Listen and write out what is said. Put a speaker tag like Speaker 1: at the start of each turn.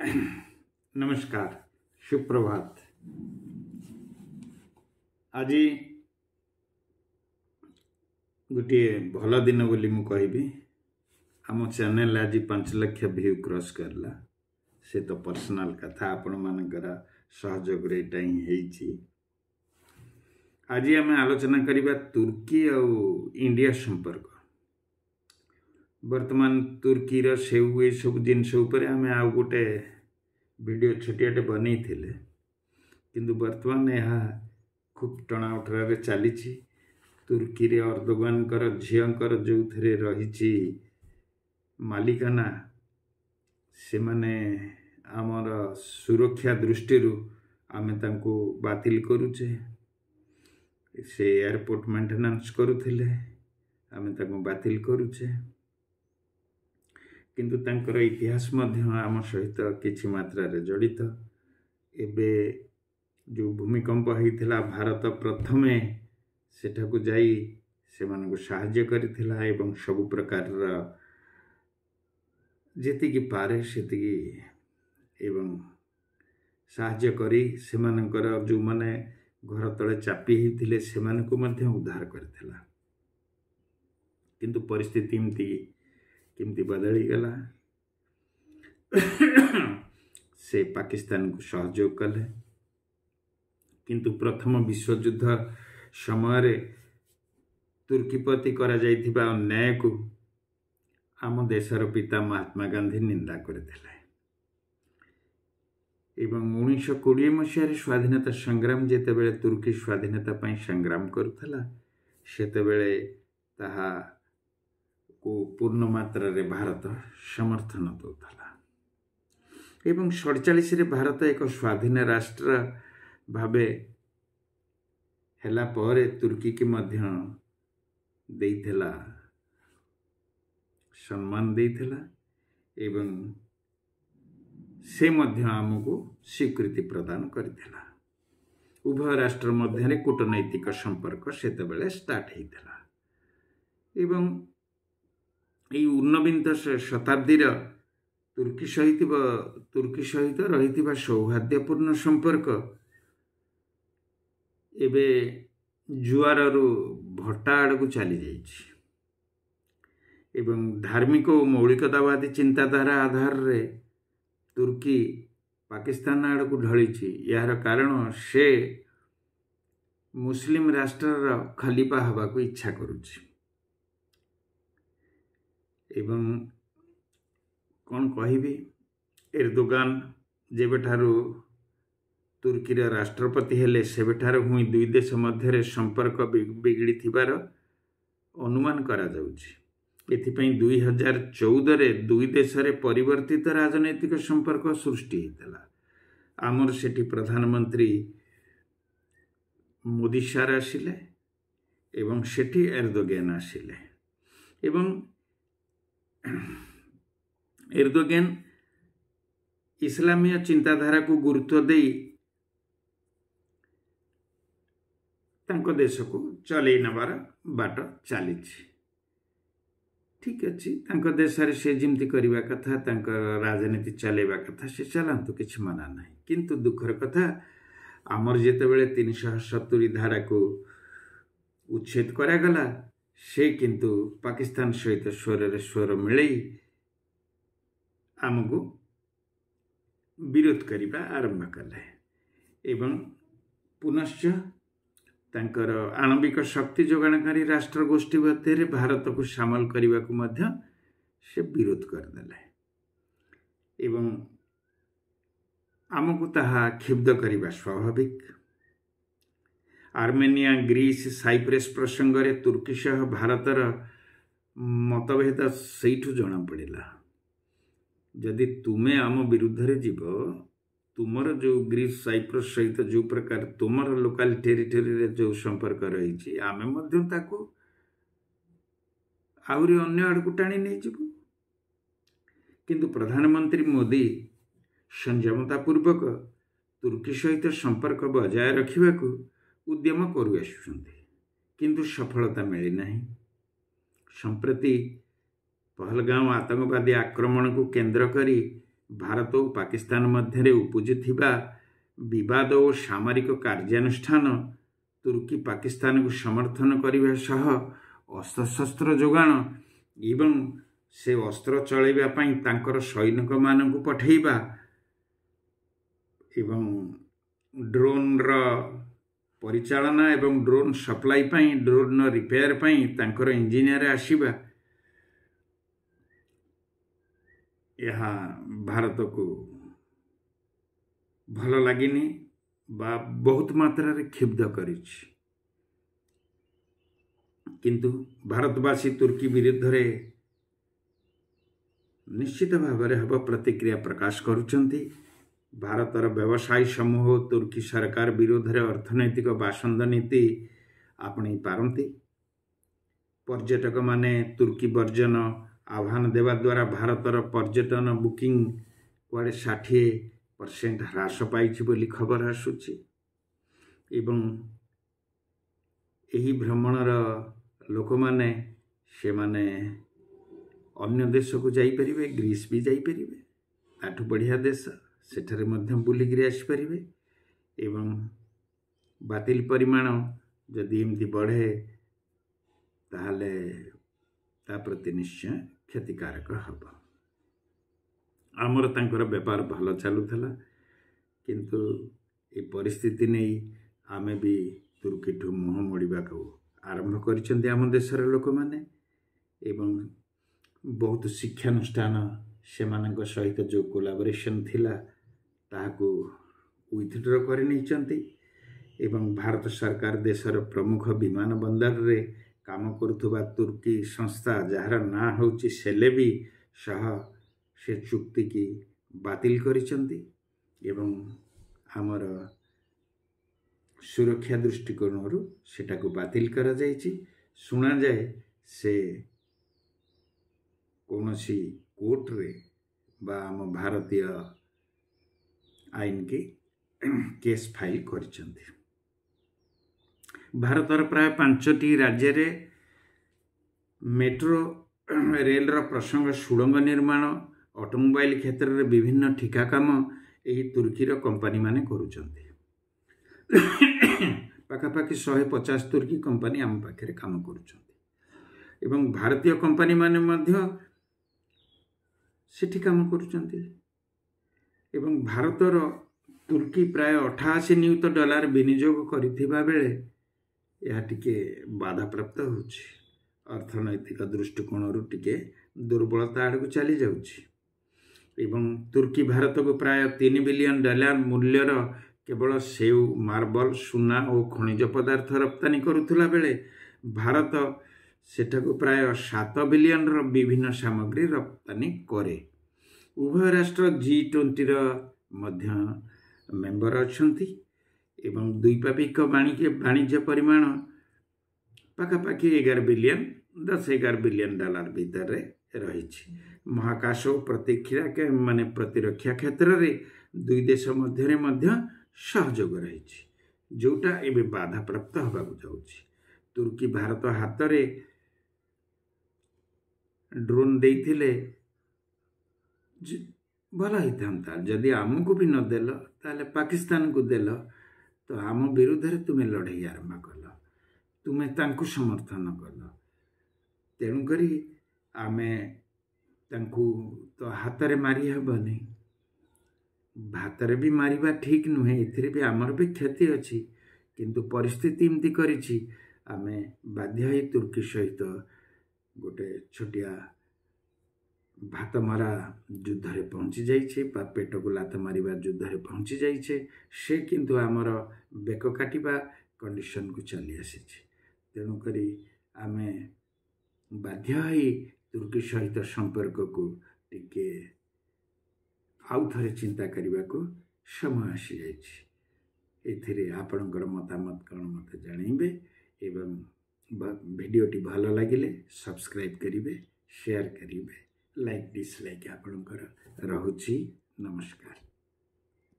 Speaker 1: नमस्कार सुप्रभात। आज गोटे भल दिन बोली मु कहबी। आम चैनल आज 5 लाख व्यू क्रॉस करला। से तो पर्सनल कथा आपण मानकर सहयोग रे टाइम हेची। आज आम आलोचना करिबा तुर्की और इंडिया संपर्क। वर्तमान तुर्की रो सेउ सब जिनस ऊपर आम आ गोटे वीडियो छोटियाटे बनै थिले, किंतु वर्तमान यह खूब टणाउटरा चली। तुर्की रे अर्दोगान कर झींकर जो थे रही मालिकाना से माने आमर सुरक्षा दृष्टि आमे तांको बातिल करुचे। से एयरपोर्ट मेंटेनेंस करुथिले, आमे तांको बातिल करुचे। किंतु तांकर इतिहास मध्य आम सहित किछि मात्रा रे जड़ित। एबे जो भूमिकंप होइथिला भारत प्रथमे सेठाकु जाई से मानको सहाय्य करिथिला एवं सब प्रकार जेतिकी पारे सेतिकी एवं सहाय्य करी से मानकर जो माने घर तले चापी होइथिले से मानको मध्य उद्धार करिथिला। किंतु परिस्थिति किमती बदली गला। से पाकिस्तान को सहयोग कले, किंतु प्रथम विश्वयुद्ध समय तुर्की प्रति करा जाइथिबा अन्याय को आम देशर पिता महात्मा गांधी निंदा करथिले। एवं 1920 मसीह स्वाधीनता संग्राम जेतेबेले तुर्की स्वाधीनता पई संग्राम करथला, सेतेबेले ताहा को पूर्ण मात्रा रे भारत समर्थन देउथला। एवं 47 रे भारत एक स्वाधीन राष्ट्र भावे हेला परे तुर्की के मध्य देइथला सम्मान देइथला एवं से मध्य आमको स्वीकृति प्रदान करथिला। उभय राष्ट्र मध्य कूटनैतिक संपर्क सेतेबेले स्टार्ट हेइथला। एवं এই 19 शताब्दीर तुर्की सहित रही सौहार्द्यपूर्ण संपर्क एबे जुआरु भट्टा आड़ चली जाइछि। एवं धार्मिक और मौलिकतावादी चिंताधारा आधार रे तुर्की पाकिस्तान आड़ को ढली। यार कारण से मुस्लिम राष्ट्र खलीफा हवा को इच्छा करुछि। एवं कौन कहिबी, एर्दोगान जेबेठारु तुर्की राष्ट्रपति हेले सेबेठारु हुई दुई देश मध्य संपर्क बिगड़ी थिबार अनुमान करा जाउछि। एथिपई 2014 रे दुई देश रे परिवर्तित राजनैतिक संपर्क सृष्टि हेतला। आमर सेठी प्रधानमंत्री मोदी सार आसिले एवं सेठी एर्दोगान आसिले। एवं एर्दोगान इस्लामीय चिंताधारा को गुरुत्व देई तांको देश को चले नबार बाट चली। ठीक अच्छी तांको देश रे से जिमती करबा कथा तांको राजनीति चलेबा कथा से चलांतु किछि माना नहीं। किंतु दुखर कथा आमर जेतेबेले 370 धारा को उच्छेद करा गला, से किंतु पाकिस्तान सहित स्वर मिले आमको विरोध करिबा आरंभ कले। एवं पुनश्च तांकर आणविक शक्ति जोगाणकारी राष्ट्र गोष्ठी मध्य भारत को सामल करने को मध्य से विरोध करदेले। एवं आमको ताहा क्षुब्ध करने स्वाभाविक। आर्मेनिया, ग्रीस, साइप्रस प्रसंग रे तुर्की सह भारतर मतभेद सेठू जना पड़ा। जदि तुमे आम विरुद्ध रे जीव, तुमर जो ग्रीस साइप्रस सहित जो प्रकार तुमर लोकल टेरिटोरी रे जो संपर्क रही आमे मध्य ताको आउरी अन्य आड़ को टाणी नहीं जीवु। किंतु प्रधानमंत्री मोदी संयमतापूर्वक तुर्की सहित संपर्क बजाय रखा उद्यम करू आसुछन्ति, किंतु सफलता मिली नहीं। संप्रति पहलगाम आतंकवादी आक्रमण को केंद्र करी भारत और पाकिस्तान मध्य उपजिथिबा विवाद और सामरिक कार्यानुष्ठान तुर्की पाकिस्तान को समर्थन करने सह अस्त्रशस्त्र जोगाण एवं से अस्त्र चलैबा पई तांकर सैनिक मानक पठैबा एवं ड्रोन रो परिचालना एवं ड्रोन सप्लाई पई ड्रोन रिपेयर पई तांकर इंजीनियर आसीबा यहाँ भारत को भल लगिनी बा बहुत मात्रा रे क्षुब्ध करिछि किंतु भारतवासी तुर्की विरुद्ध रे निश्चित भाव में हम प्रतिक्रिया प्रकाश करुचंती। भारतर व्यवसायी समूह तुर्की सरकार विरोध में अर्थनैतिक बासंद नीति आपणी पारंती। पर्यटक माने तुर्की वर्जन आह्वान देवा द्वारा भारतर पर्यटन बुकिंग कुआड़े 60% ह्रास पाई बोली खबर आसुची एवं यही भ्रमणर लोक माने से माने अन्य देश को जाइपरिवे ग्रीस भी जाइपरिवे ताठू बढ़िया देश सेठारे मध्य बुलिकी आसीपारे एवं बातिल परिमाण जदि एमती बढ़े ताहले ता प्रति निश्चय क्षतिकारक हब। आमर तांकर व्यापार भल चलुथला किंतु ए परिस्थिति नहीं आमे भी तुर्की ठू मुह मोड़वा को आरंभ करिसेंती आम देशर लोक माने एवं बहुत शिक्षानुष्ठान से सहित जो कोलाबोरेशन थिला ताहाको विथड्र कर नहीं एवं भारत सरकार देशर प्रमुख विमान बंदर रे काम करुवा तुर्की संस्था जार ना होची सेलेबी सह से चुक्ति की बातिल करिसेंती एवं आमर सुरक्षा दृष्टिकोण सेटा को बातिल करा जायछि। सुना जाए से कौनसी कोर्ट रे बा आम भारतीय आईन के केस फाइल करिसेंती। भारतर प्राय 5टी राज्य रे मेट्रो रेल रो प्रसंग सुड़ंग निर्माण ऑटोमोबाइल क्षेत्र रे विभिन्न ठिका काम एही तुर्की रो कंपनी माने करूचंती। पाखापाखि 150 तुर्की कंपनी आम पाखे काम करूचंती एवं भारतीय कंपनी माने मध्य सेठी काम करूचंती एवं भारतर तुर्की प्राय $88 विनियोग करिथिबा बेले यह टिके बाधा प्राप्त होछि। अर्थनैतिक दृष्टिकोण टिके दुर्बलता आड़ को चली जाउछि एवं तुर्की भारत को प्राय $3 बिलियन मूल्यर केवल सेउ मार्बल सुना और खनिज पदार्थ रप्तानी करुथुला बेले भारत सेठाको प्राय 7 बिलियन विभिन्न सामग्री रप्तानी करे। उभय राष्ट्र G20 मध्य मेंबर अछंती एवं द्विपाक्षिक वाणिज्य परिमाण पाखापाखि 11 बिलियन 10-11 बिलियन डॉलर भीतर रही। महाकाश और प्रतिरक्षा क्षेत्र में दुई देश मध्य सहयोग रही जोटा एबे बाधा प्राप्त होगा जाउछि। तुर्की भारत हाथ में ड्रोन देइथिले भल होता जदि आमको भी नदेल ताले पाकिस्तान को देल तो आम विरुद्ध रे तुम्हें लड़ाई आरंभ कल तुम्हें तांको समर्थन कल तेणुकरी आमे तांको तो हाथ में मारी हेबनी भात भी मारिबा ठीक नुहे एथिरे भी आमर भी क्षति अच्छी किंतु परिस्थिति एमती करिछि आमे बाध्य होई तुर्की सहित गोटे छोटिया भात मारा युद्ध रे पहुँची जाइछे पेट को लात मारिबा युद्ध रे पहुँची जाइछे से किंतु आमर बेक काटिबा कंडीशन को चली आसीछे। तेणुकरी आमे बाध्य होई तुर्की सहित संपर्क को टिके आउ थरे चिंता करने को समय आसी जाइए। एथिरे आपणकर मतामत कौन मत जानइबे एवं वीडियोटी भल लगिले सब्सक्राइब करिवे शेयर करिवे लाइक डिसलाइक आपणकर रहुछि। नमस्कार।